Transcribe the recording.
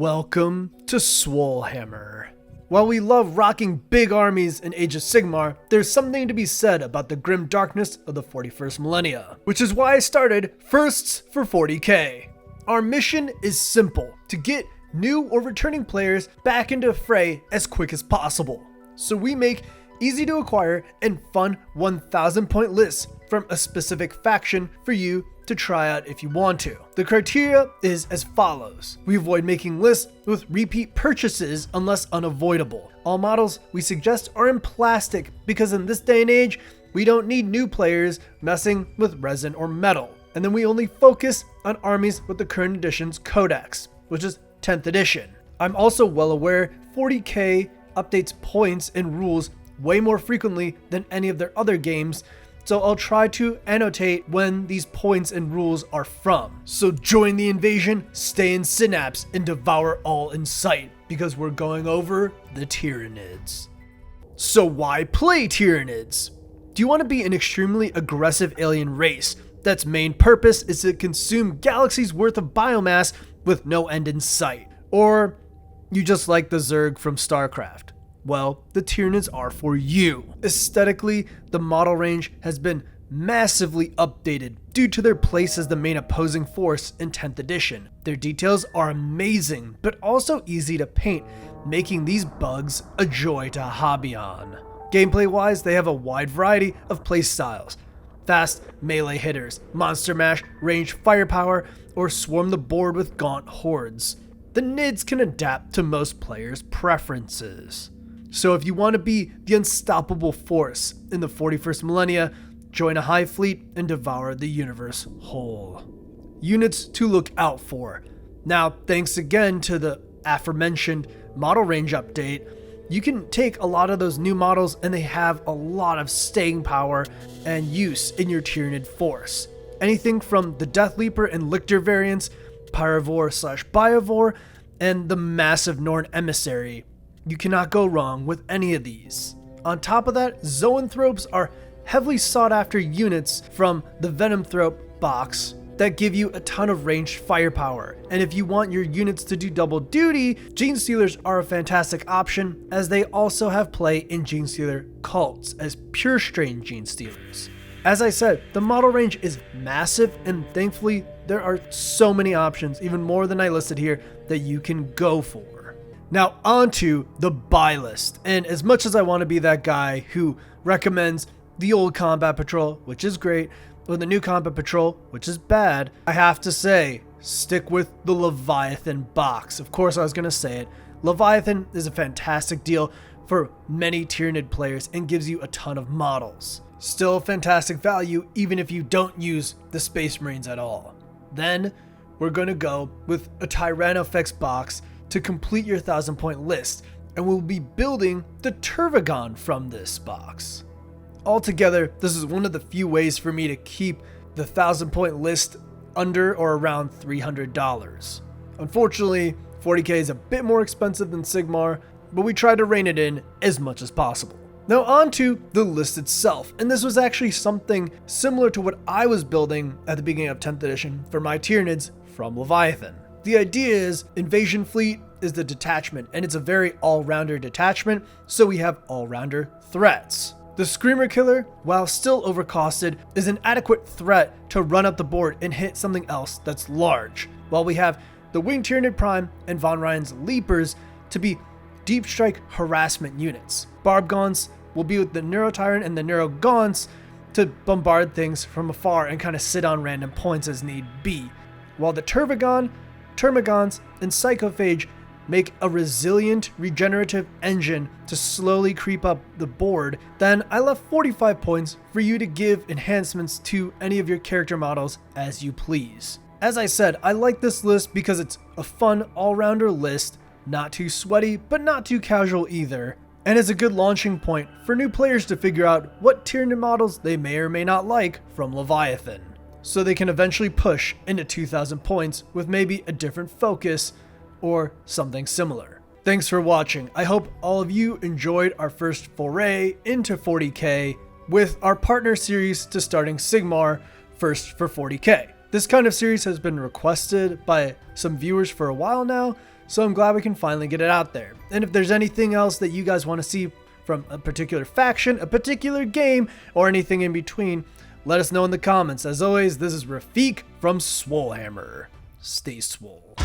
Welcome to Swolehammer. While we love rocking big armies in Age of Sigmar, there's something to be said about the grim darkness of the 41st millennia, which is why I started Firsts for 40k. Our mission is simple, to get new or returning players back into a fray as quick as possible. So we make easy to acquire and fun 1000 point lists from a specific faction for you to try out if you want to. The criteria is as follows. We avoid making lists with repeat purchases unless unavoidable. All models we suggest are in plastic because in this day and age, we don't need new players messing with resin or metal. And then we only focus on armies with the current edition's codex, which is 10th edition. I'm also well aware 40k updates points and rules way more frequently than any of their other games, so I'll try to annotate when these points and rules are from. So join the invasion, stay in Synapse, and devour all in sight, because we're going over the Tyranids. So why play Tyranids? Do you want to be an extremely aggressive alien race that's main purpose is to consume galaxies worth of biomass with no end in sight? Or you just like the Zerg from StarCraft? Well, the Tyranids are for you. Aesthetically, the model range has been massively updated due to their place as the main opposing force in 10th edition. Their details are amazing, but also easy to paint, making these bugs a joy to hobby on. Gameplay-wise, they have a wide variety of playstyles. Fast melee hitters, monster mash, ranged firepower, or swarm the board with gaunt hordes. The Nids can adapt to most players' preferences. So if you want to be the unstoppable force in the 41st millennia, join a Hive Fleet and devour the universe whole. Units to look out for. Now, thanks again to the aforementioned model range update, you can take a lot of those new models and they have a lot of staying power and use in your Tyranid force. Anything from the Death Leaper and Lictor variants, Pyrovore/Biovore, and the massive Norn Emissary. You cannot go wrong with any of these. On top of that, Zoanthropes are heavily sought after units from the Venomthrope box that give you a ton of ranged firepower. And if you want your units to do double duty, Genestealers are a fantastic option, as they also have play in Genestealer cults as pure strain Genestealers. As I said, the model range is massive, and thankfully there are so many options, even more than I listed here, that you can go for. Now onto the buy list, and as much as I want to be that guy who recommends the old Combat Patrol, which is great, or the new Combat Patrol, which is bad, I have to say, stick with the Leviathan box. Of course I was going to say it. Leviathan is a fantastic deal for many Tyranid players and gives you a ton of models. Still a fantastic value even if you don't use the Space Marines at all. Then we're going to go with a Tyrannofex box to complete your 1000 point list, and we'll be building the Tervagon from this box. Altogether, this is one of the few ways for me to keep the 1000 point list under or around $300. Unfortunately, 40k is a bit more expensive than Sigmar, but we try to rein it in as much as possible. Now on to the list itself, and this was actually something similar to what I was building at the beginning of 10th edition for my Tyranids from Leviathan. The idea is Invasion Fleet is the detachment, and it's a very all-rounder detachment, so we have all-rounder threats. The Screamer Killer, while still overcosted, is an adequate threat to run up the board and hit something else that's large, while we have the Winged Tyranid Prime and Von Ryan's Leapers to be deep strike harassment units. Barb Gaunts will be with the Neurotyrant and the Neurogaunts to bombard things from afar and kind of sit on random points as need be, while the Termagants, and Psychophage make a resilient, regenerative engine to slowly creep up the board. Then I left 45 points for you to give enhancements to any of your character models as you please. As I said, I like this list because it's a fun all-rounder list, not too sweaty, but not too casual either, and is a good launching point for new players to figure out what Tyranid models they may or may not like from Leviathan, so they can eventually push into 2000 points with maybe a different focus or something similar. Thanks for watching. I hope all of you enjoyed our first foray into 40k with our partner series to starting Sigmar First for 40k. This kind of series has been requested by some viewers for a while now, So I'm glad we can finally get it out there. And if there's anything else that you guys want to see from a particular faction, a particular game, or anything in between, let us know in the comments. As always, this is Rafik from Swolehammer. Stay swole.